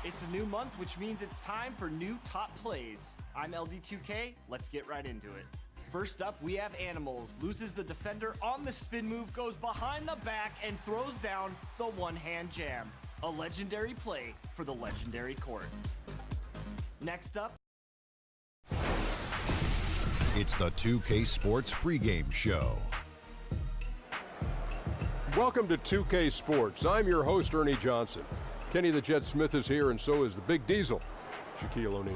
It's a new month, which means it's time for new top plays. I'm LD2K, let's get right into it. First up, we have Animals. Loses the defender on the spin move, goes behind the back, and throws down the one-hand jam. A legendary play for the legendary court. Next up, it's the 2K Sports pregame show. Welcome to 2K Sports. I'm your host, Ernie Johnson. Kenny the Jet Smith is here, and so is the Big Diesel, Shaquille O'Neal.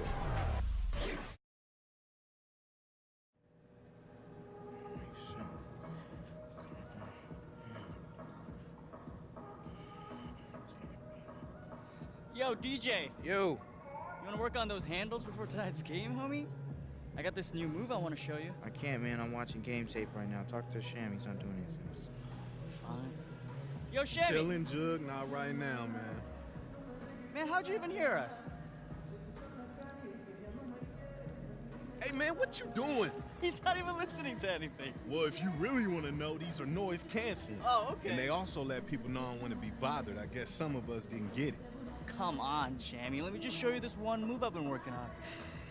Yo, DJ. Yo. You want to work on those handles before tonight's game, homie? I got this new move I want to show you. I can't, man. I'm watching game tape right now. Talk to Sham. He's not doing anything. Fine. Yo, Shammy. Chillin', Jug. Not right now, man. Man, how'd you even hear us? Hey, man, what you doing? He's not even listening to anything. Well, if you really want to know, these are noise canceling. Oh, okay. And they also let people know I don't want to be bothered. I guess some of us didn't get it. Come on, Shammy. Let me just show you this one move I've been working on.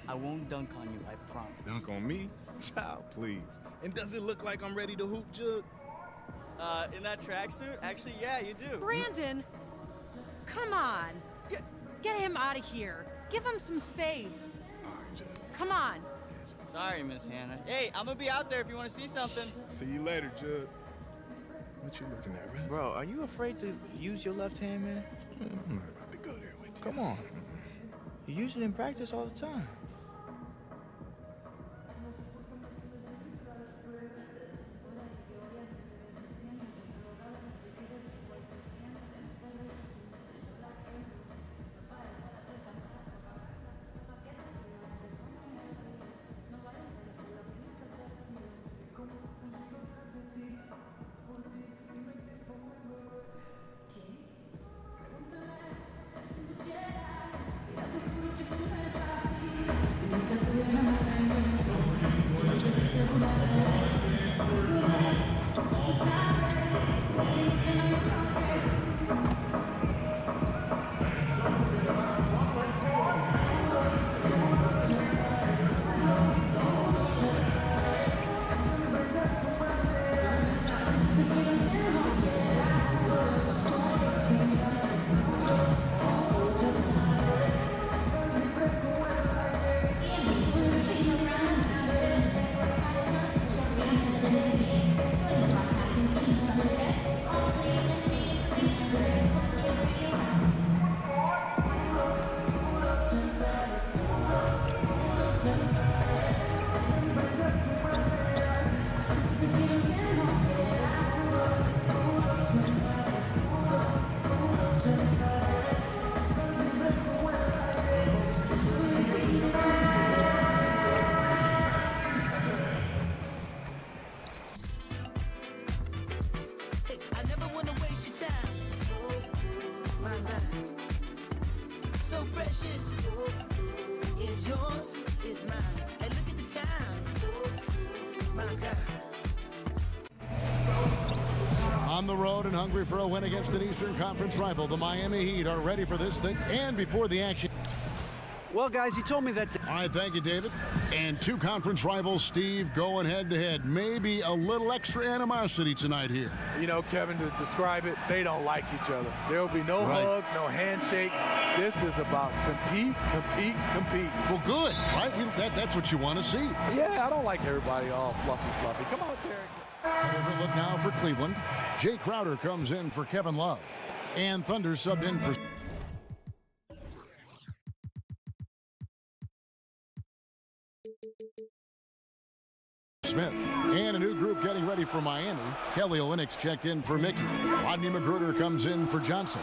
I won't dunk on you, I promise. Dunk on me? Child, please. And does it look like I'm ready to hoop, Jug? In that tracksuit? Actually, yeah, you do. Brandon, come on. Get him out of here. Give him some space. All right, Jug. Come on. Sorry, Miss Hannah. Hey, I'm gonna be out there if you want to see something. See you later, Jug. What you looking at, man? Bro, are you afraid to use your left hand, man? I'm not about to go there with you. Come on. You use it in practice all the time. On the road and hungry for a win against an Eastern Conference rival, the Miami Heat are ready for this thing. And before the action. Well, guys, you told me that. All right, thank you, David. And two conference rivals, Steve, going head-to-head. Maybe a little extra animosity tonight here. You know, Kevin, to describe it, they don't like each other. There will be no hugs, no handshakes. This is about compete, compete, compete. Well, good, right? That's what you want to see. Yeah, I don't like everybody all fluffy. Come on, Terry. Look now for Cleveland. Jay Crowder comes in for Kevin Love. And Thunder subbed in for... Smith. And a new group getting ready for Miami. Kelly Olynyk's checked in for Mickey. Rodney Magruder comes in for Johnson.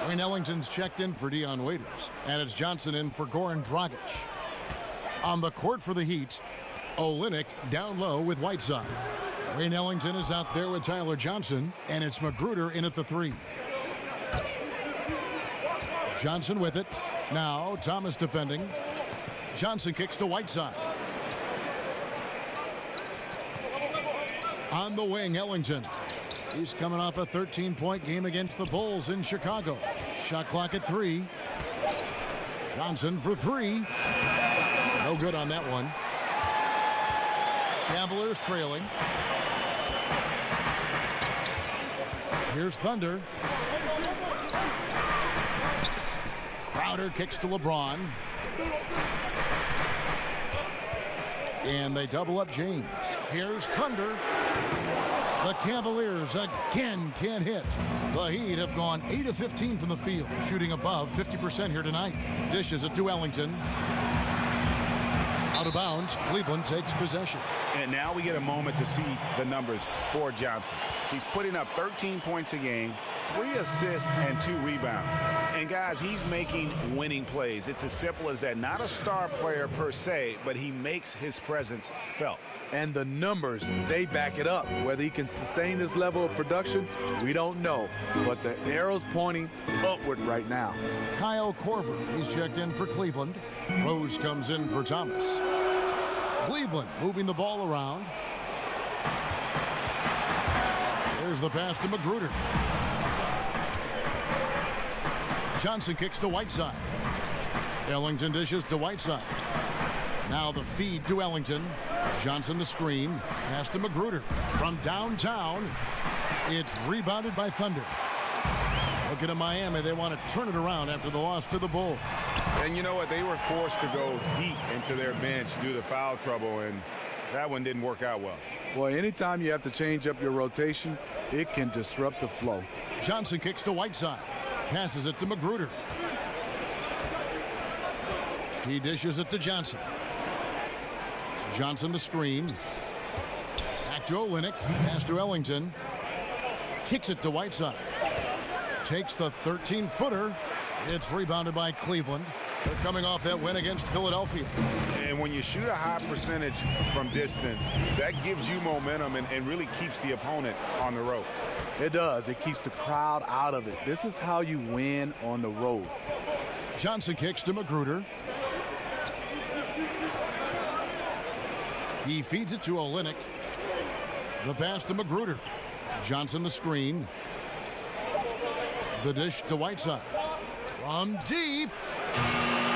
Wayne Ellington's checked in for Dion Waiters. And it's Johnson in for Goran Dragic. On the court for the Heat, Olynyk down low with Whiteside. Wayne Ellington is out there with Tyler Johnson, and it's Magruder in at the 3. Johnson with it. Now Thomas defending. Johnson kicks to Whiteside. On the wing, Ellington. He's coming off a 13-point game against the Bulls in Chicago. Shot clock at 3. Johnson for three. No good on that one. Cavaliers trailing. Here's Thunder. Crowder kicks to LeBron. And they double up James. Here's Thunder. The Cavaliers again can't hit. The Heat have gone 8 of 15 from the field, shooting above 50% here tonight. Dishes it to Ellington. Out of bounds, Cleveland takes possession. And now we get a moment to see the numbers for Johnson. He's putting up 13 points a game, 3 assists, and 2 rebounds. And guys, he's making winning plays. It's as simple as that. Not a star player per se, but he makes his presence felt. And the numbers, they back it up. Whether he can sustain this level of production, we don't know. But the arrow's pointing upward right now. Kyle Korver, he's checked in for Cleveland. Rose comes in for Thomas. Cleveland moving the ball around. There's the pass to Magruder. Johnson kicks to Whiteside. Ellington dishes to Whiteside. Now the feed to Ellington. Johnson the screen. Pass to Magruder. From downtown, it's rebounded by Thunder. Looking at Miami, they want to turn it around after the loss to the Bulls. And you know what? They were forced to go deep into their bench due to foul trouble, and that one didn't work out well. Boy, anytime you have to change up your rotation, it can disrupt the flow. Johnson kicks to Whiteside. Passes it to Magruder. He dishes it to Johnson. Johnson the screen. Back to Olynyk. Pass to Ellington. Kicks it to Whiteside. Takes the 13-footer. It's rebounded by Cleveland. They're coming off that win against Philadelphia. And when you shoot a high percentage from distance, that gives you momentum and really keeps the opponent on the ropes. It does. It keeps the crowd out of it. This is how you win on the road. Johnson kicks to Magruder. He feeds it to Olynyk. The pass to Magruder. Johnson the screen. The dish to Whiteside. From deep.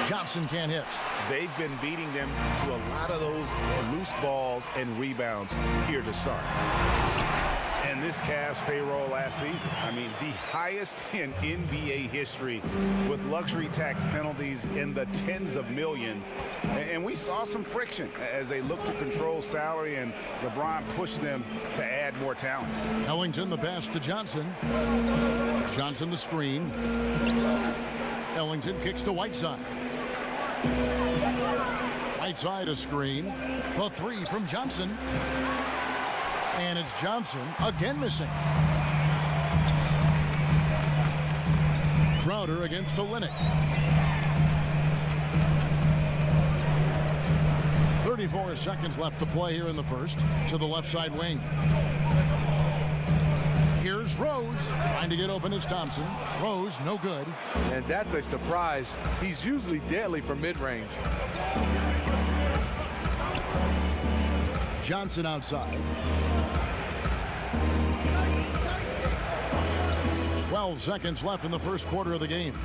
Johnson can't hit. They've been beating them to a lot of those loose balls and rebounds here to start. And this Cavs payroll last season, I mean, the highest in NBA history with luxury tax penalties in the tens of millions. And we saw some friction as they looked to control salary, and LeBron pushed them to add more talent. Ellington the pass to Johnson. Johnson the screen. Ellington kicks to Whiteside. Whiteside a screen. The three from Johnson. And it's Johnson again missing. Crowder against Olynyk. 34 seconds left to play here in the first. To the left side wing. Here's Rose. Trying to get open is Thompson. Rose, no good. And that's a surprise. He's usually deadly from mid-range. Johnson outside. 12 seconds left in the first quarter of the game.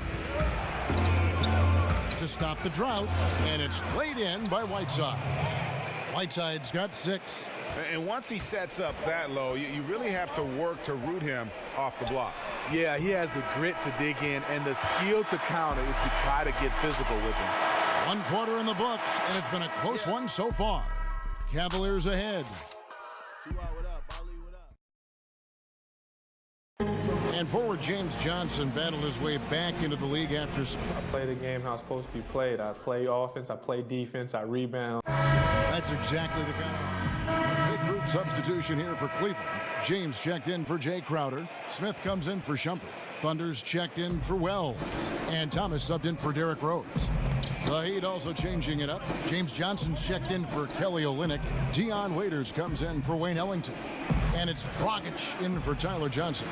To stop the drought, and it's laid in by Whiteside. Whiteside's got 6. And once he sets up that low, you really have to work to root him off the block. Yeah, he has the grit to dig in and the skill to counter if you try to get physical with him. 1 quarter in the books, and it's been a close one so far. Cavaliers ahead. And forward James Johnson battled his way back into the league after. I play the game how it's supposed to be played. I play offense, I play defense, I rebound. That's exactly the kind. Big group substitution here for Cleveland. James checked in for Jay Crowder. Smith comes in for Shumpert. Thunder's checked in for Wells. And Thomas subbed in for Derrick Rose. The Heat also changing it up. James Johnson's checked in for Kelly Olynyk. Dion Waiters comes in for Wayne Ellington. And it's Dragic in for Tyler Johnson.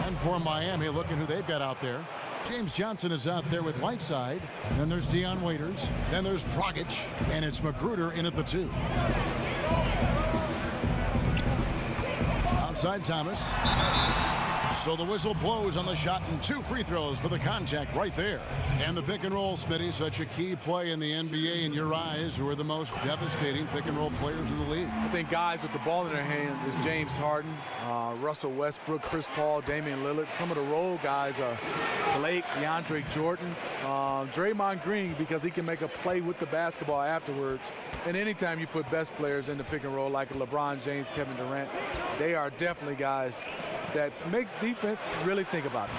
And for Miami, looking who they've got out there. James Johnson is out there with Whiteside. Then there's Dion Waiters. Then there's Dragic. And it's Magruder in at the 2. Outside Thomas. So the whistle blows on the shot and 2 free throws for the contact right there. And the pick and roll, Smitty, such a key play in the NBA in your eyes. Who are the most devastating pick and roll players in the league? I think guys with the ball in their hands is James Harden, Russell Westbrook, Chris Paul, Damian Lillard. Some of the role guys are Blake, DeAndre Jordan, Draymond Green, because he can make a play with the basketball afterwards. And anytime you put best players in the pick and roll like LeBron James, Kevin Durant, they are definitely guys that makes defense really think about it.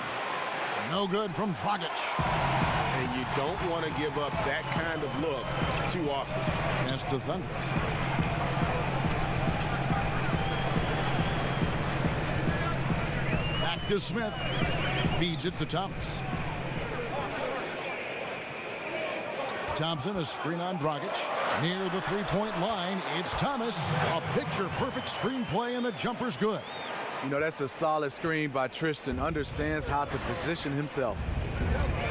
No good from Dragic. And you don't want to give up that kind of look too often. Pass to Thunder. Back to Smith. Feeds it to Thomas. Thompson, a screen on Dragic. Near the three-point line, it's Thomas. A picture-perfect screenplay, and the jumper's good. You know, that's a solid screen by Tristan. Understands how to position himself.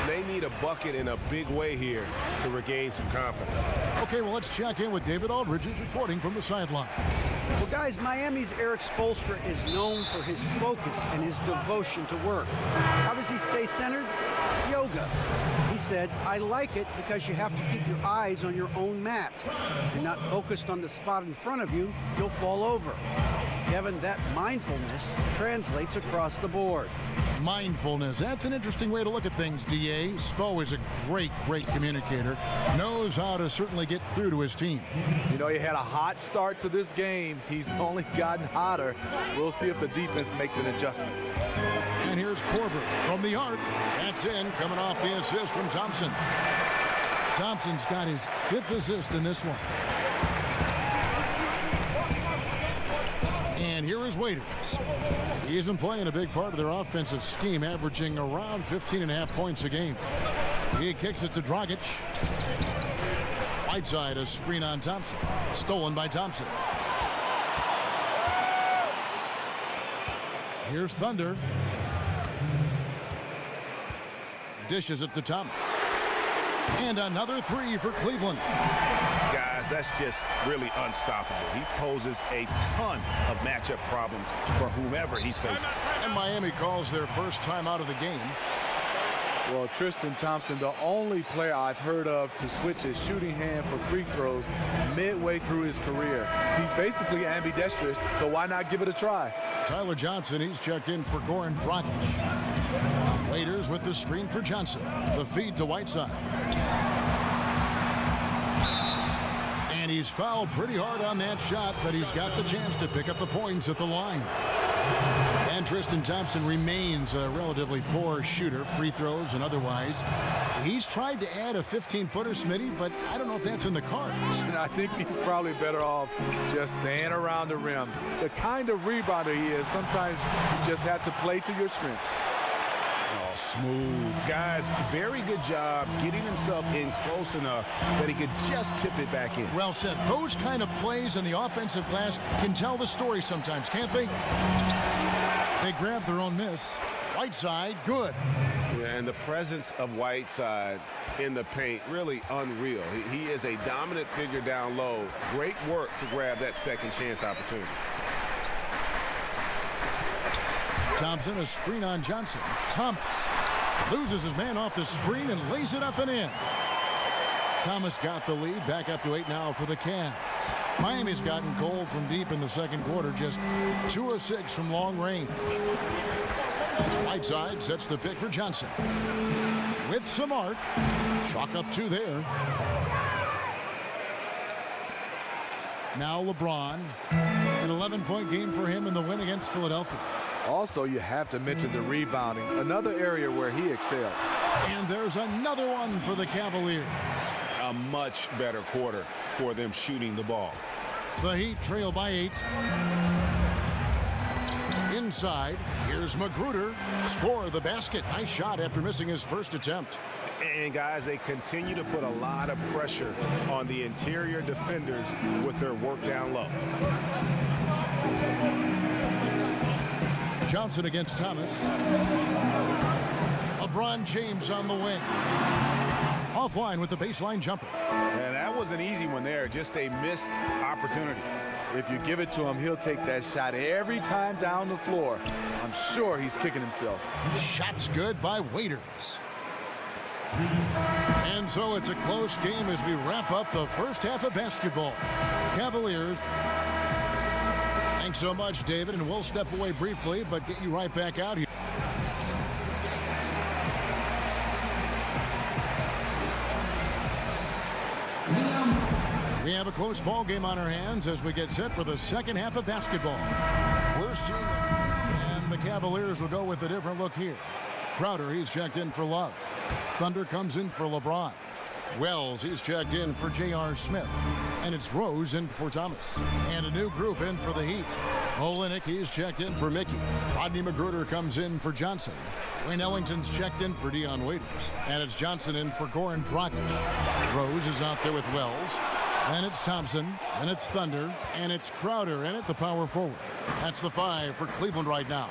They need a bucket in a big way here to regain some confidence. Okay, well, let's check in with David Aldridge, who's reporting from the sideline. Well, guys, Miami's Eric Spoelstra is known for his focus and his devotion to work. How does he stay centered? Yoga. He said, I like it because you have to keep your eyes on your own mat. If you're not focused on the spot in front of you, you'll fall over. Kevin, that mindfulness translates across the board. Mindfulness. That's an interesting way to look at things, D.A. Spo is a great communicator. Knows how to certainly get through to his team. You know, he had a hot start to this game. He's only gotten hotter. We'll see if the defense makes an adjustment. And here's Korver from the arc. That's in, coming off the assist from Thompson. Thompson's got his 5th assist in this one. And here is Waiters. He's been playing a big part of their offensive scheme, averaging around 15.5 points a game. He kicks it to Dragic. Whiteside, a screen on Thompson. Stolen by Thompson. Here's Thunder. Dishes it to Thomas. And another 3 for Cleveland. Guys, that's just really unstoppable. He poses a ton of matchup problems for whomever he's facing. And Miami calls their first time out of the game. Well, Tristan Thompson, the only player I've heard of to switch his shooting hand for free throws midway through his career. He's basically ambidextrous, so why not give it a try? Tyler Johnson, he's checked in for Goran Dragic. Waiters with the screen for Johnson. The feed to Whiteside. And he's fouled pretty hard on that shot, but he's got the chance to pick up the points at the line. And Tristan Thompson remains a relatively poor shooter, free throws and otherwise. He's tried to add a 15-footer, Smitty, but I don't know if that's in the cards. And I think he's probably better off just staying around the rim. The kind of rebounder he is, sometimes you just have to play to your strengths. Oh, smooth. Guys, very good job getting himself in close enough that he could just tip it back in. Well said. Those kind of plays in the offensive glass can tell the story sometimes, can't they? They grab their own miss. Whiteside, good. Yeah, and the presence of Whiteside in the paint, really unreal. He is a dominant figure down low. Great work to grab that second chance opportunity. Thompson, a screen on Johnson. Thomas loses his man off the screen and lays it up and in. Thomas got the lead, back up to 8 now for the Cavs. Miami's gotten cold from deep in the second quarter, just 2 of 6 from long range. Whiteside sets the pick for Johnson. With some arc, chalk up 2 there. Now LeBron, an 11-point game for him in the win against Philadelphia. Also, you have to mention the rebounding, another area where he excelled. And there's another one for the Cavaliers. A much better quarter for them shooting the ball. The Heat trail by 8. Inside, here's Magruder. Score the basket. Nice shot after missing his first attempt. And guys, they continue to put a lot of pressure on the interior defenders with their work down low. Johnson against Thomas. LeBron James on the wing. Offline with the baseline jumper. And that was an easy one there, just a missed opportunity. If you give it to him, he'll take that shot every time down the floor. I'm sure he's kicking himself. Shots good by Waiters. And so it's a close game as we wrap up the first half of basketball. Cavaliers. Thanks so much, David, and we'll step away briefly, but get you right back out here. We have a close ball game on our hands as we get set for the second half of basketball. First, and the Cavaliers will go with a different look here. Crowder, he's checked in for Love. Thunder comes in for LeBron. Wells, he's checked in for J.R. Smith. And it's Rose in for Thomas. And a new group in for the Heat. Olenek, he's checked in for Mickey. Rodney Magruder comes in for Johnson. Wayne Ellington's checked in for Dion Waiters. And it's Johnson in for Goran Dragic. Rose is out there with Wells. Then it's Thompson, and it's Thunder, and it's Crowder in at the power forward. That's the 5 for Cleveland right now.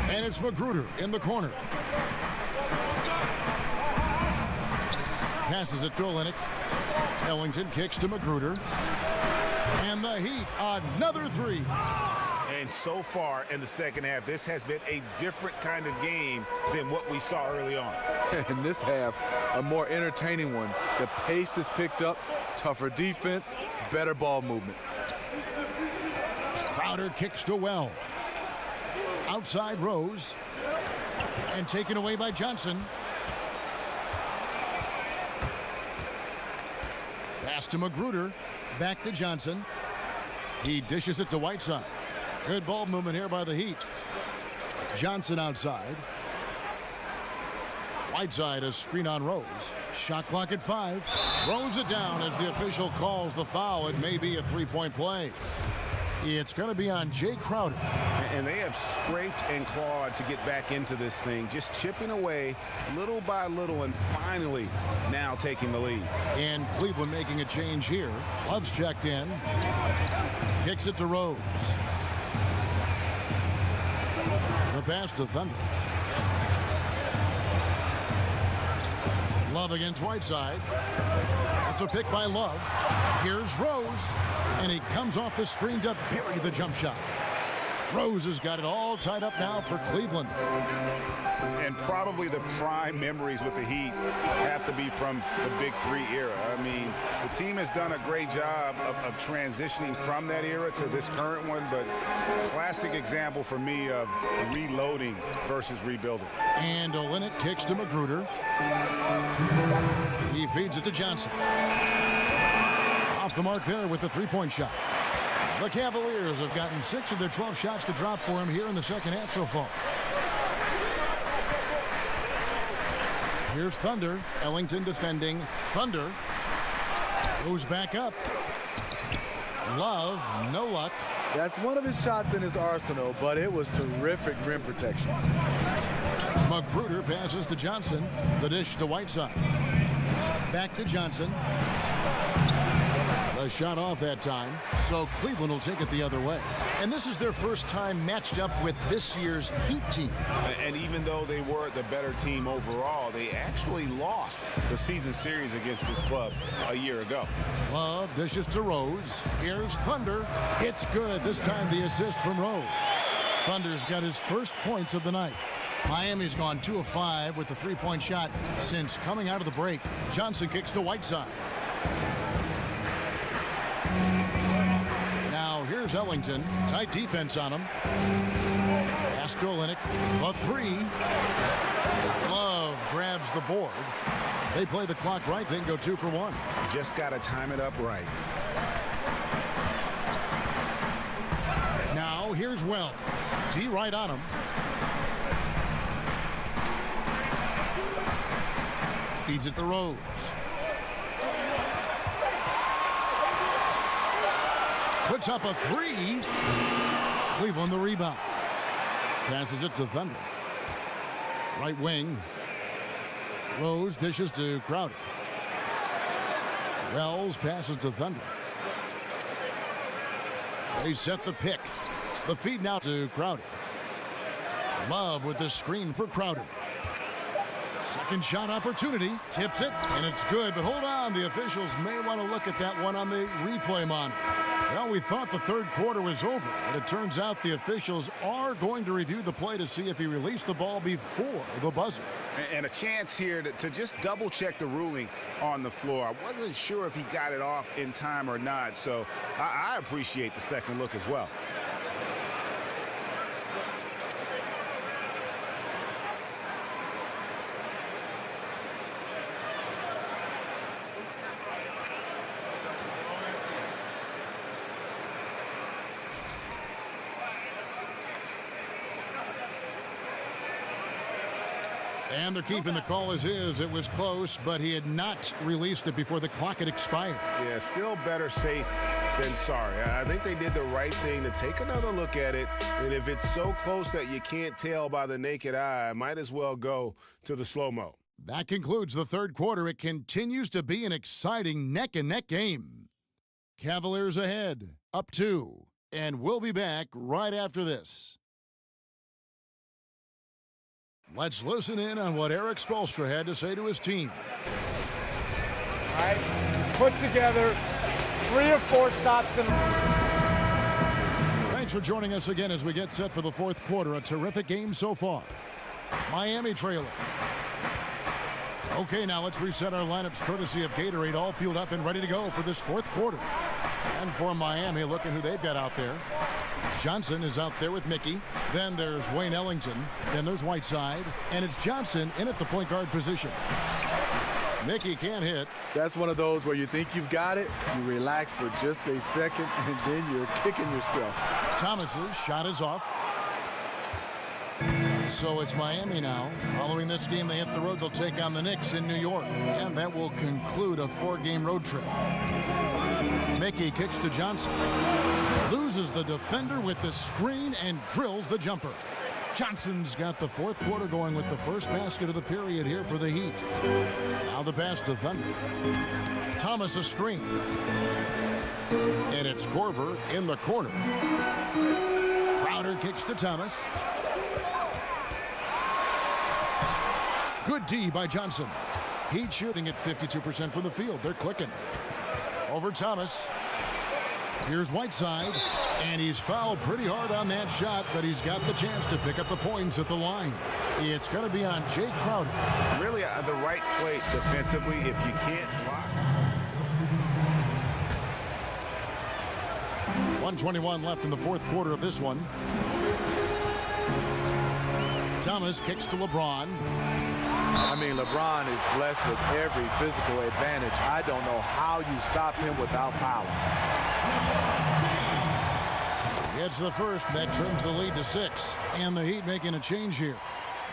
And it's Magruder in the corner. Passes it to Olenek. Ellington kicks to Magruder. And the Heat, another 3. And so far in the second half, this has been a different kind of game than what we saw early on. In this half, a more entertaining one. The pace is picked up, tougher defense, better ball movement. Crowder kicks to Wells. Outside Rose. And taken away by Johnson. Pass to Magruder. Back to Johnson. He dishes it to Whiteside. Good ball movement here by the Heat. Johnson outside. Whiteside, a screen on Rose. Shot clock at 5. Throws it down as the official calls the foul. It may be a three-point play. It's going to be on Jay Crowder. And they have scraped and clawed to get back into this thing, just chipping away little by little and finally now taking the lead. And Cleveland making a change here. Love's checked in. Kicks it to Rose. The pass to Thunder. Love against Whiteside. That's a pick by Love. Here's Rose. And he comes off the screen to bury the jump shot. Rose has got it all tied up now for Cleveland. And probably the prime memories with the Heat have to be from the Big Three era. I mean, the team has done a great job of transitioning from that era to this current one, but classic example for me of reloading versus rebuilding. And Olenek kicks to Magruder. He feeds it to Johnson. Off the mark there with the three-point shot. The Cavaliers have gotten 6 of their 12 shots to drop for him here in the second half so far. Here's Thunder. Ellington defending. Thunder goes back up. Love, no luck. That's one of his shots in his arsenal, but it was terrific rim protection. Magruder passes to Johnson. The dish to Whiteside. Back to Johnson. A shot off that time, so Cleveland will take it the other way. And this is their first time matched up with this year's Heat team. And even though they were the better team overall, they actually lost the season series against this club a year ago. Love dishes to Rose. Here's Thunder. It's good. This time the assist from Rose. Thunder's got his first points of the night. Miami's gone 2 of 5 with the three-point shot since coming out of the break. Johnson kicks to Whiteside. Now here's Ellington. Tight defense on him. Pass to Olenek. A 3. Love grabs the board. They play the clock right. They can go 2 for 1. Just got to time it up right. Now here's Wells. D right on him. Feeds it to Rose. Puts up a 3. Cleveland the rebound. Passes it to Thunder. Right wing. Rose dishes to Crowder. Wells passes to Thunder. They set the pick. The feed now to Crowder. Love with the screen for Crowder. Second shot opportunity. Tips it, and it's good. But hold on. The officials may want to look at that one on the replay monitor. Well, we thought the third quarter was over, but it turns out the officials are going to review the play to see if he released the ball before the buzzer. And a chance here to just double-check the ruling on the floor. I wasn't sure if he got it off in time or not, so I appreciate the second look as well. And they're keeping the call as is. It was close, but he had not released it before the clock had expired. Yeah, still better safe than sorry. I think they did the right thing to take another look at it. And if it's so close that you can't tell by the naked eye, might as well go to the slow-mo. That concludes the third quarter. It continues to be an exciting neck-and-neck game. Cavaliers ahead, up 2. And we'll be back right after this. Let's listen in on what Eric Spoelstra had to say to his team. All right, put together 3 or 4 stops in. Thanks for joining us again as we get set for the fourth quarter. A terrific game so far. Miami trailing. Okay, now let's reset our lineups courtesy of Gatorade, all fueled up and ready to go for this fourth quarter. And for Miami, look at who they've got out there. Johnson is out there with Mickey. Then there's Wayne Ellington. Then there's Whiteside. And it's Johnson in at the point guard position. Mickey can't hit. That's one of those where you think you've got it, you relax for just a second, and then you're kicking yourself. Thomas's shot is off. So it's Miami now. Following this game, they hit the road. They'll take on the Knicks in New York. And that will conclude a 4-game road trip. Mickey kicks to Johnson. Loses the defender with the screen and drills the jumper. Johnson's got the fourth quarter going with the first basket of the period here for the Heat. Now the pass to Thunder. Thomas a screen. And it's Korver in the corner. Crowder kicks to Thomas. Good D by Johnson. Heat shooting at 52% from the field. They're clicking. Over Thomas. Here's Whiteside. And he's fouled pretty hard on that shot, but he's got the chance to pick up the points at the line. It's going to be on Jay Crowder. Really the right play defensively if you can't block. 1:21 left in the fourth quarter of this one. Thomas kicks to LeBron. I mean, LeBron is blessed with every physical advantage. I don't know how you stop him without fouling. It's the first. That trims the lead to 6. And the Heat making a change here.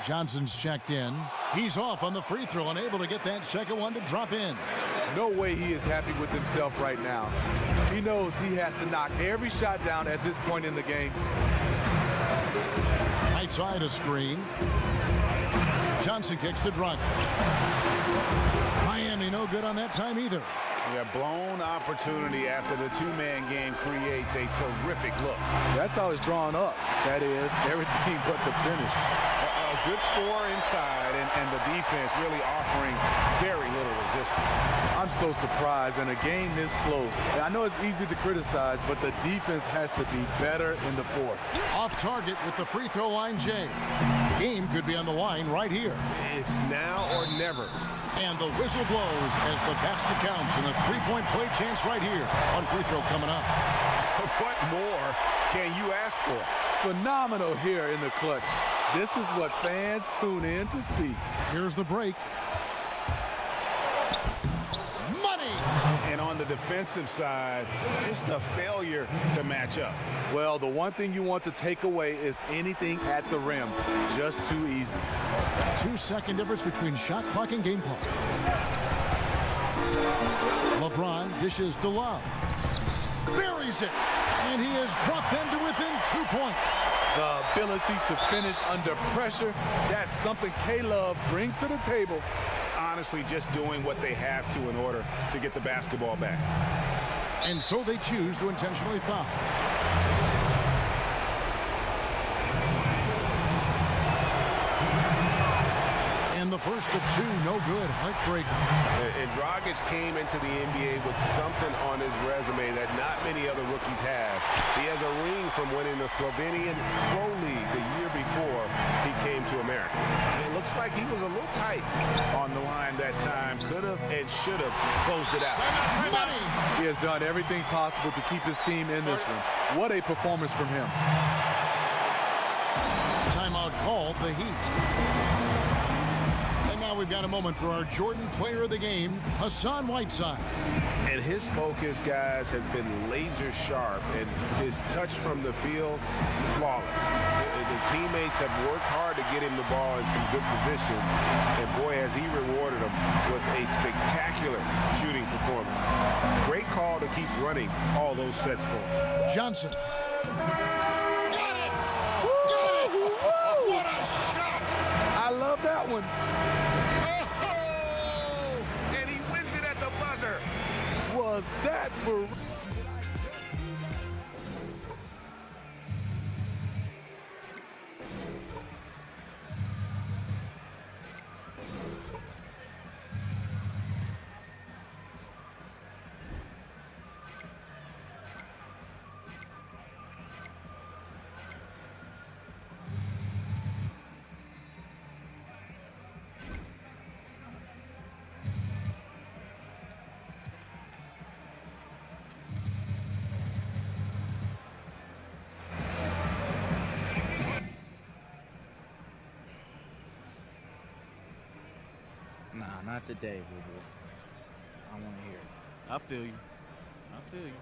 Johnson's checked in. He's off on the free throw, unable to get that second one to drop in. No way he is happy with himself right now. He knows he has to knock every shot down at this point in the game. Right side a screen. Johnson kicks to Dragic. Miami no good on that time either. Yeah, blown opportunity after the two-man game creates a terrific look. That's how it's drawn up. That is, everything but the finish. A good score inside, and the defense really offering very little resistance. I'm so surprised in a game this close. I know it's easy to criticize, but the defense has to be better in the fourth. Off target with the free throw line, Jay. The game could be on the line right here. It's now or never. And the whistle blows as the basket counts, and a three-point play chance right here. One free throw coming up. What more can you ask for? Phenomenal here in the clutch. This is what fans tune in to see. Here's the break. Money! And on the defensive side, just a failure to match up. Well, the one thing you want to take away is anything at the rim. Just too easy. 2-second difference between shot clock and game clock. LeBron dishes to Love. Buries it. And he has brought them to within 2 points. The ability to finish under pressure, that's something K-Love brings to the table. Honestly, just doing what they have to in order to get the basketball back. And so they choose to intentionally foul. And And the first of two, no good, heartbreaker. And Dragic came into the NBA with something on his resume that not many other rookies have. He has a ring from winning the Slovenian Pro League the year before he came to America. And it looks like he was a little tight on the line that time. Could have and should have closed it out. Money! He has done everything possible to keep his team in this one. What a performance from him. Timeout called, the Heat. And now we've got a moment for our Jordan player of the game, Hassan Whiteside. And his focus, guys, has been laser sharp, and his touch from the field, flawless. The teammates have worked hard to get him the ball in some good position, and boy, has he rewarded them with a spectacular shooting performance. Great call to keep running all those sets for him. Johnson. Got it! Got it! What a shot! I love that one. Oh! And he wins it at the buzzer. Was that for... Nah, not today, boo-boo. I want to hear it. I feel you. I feel you.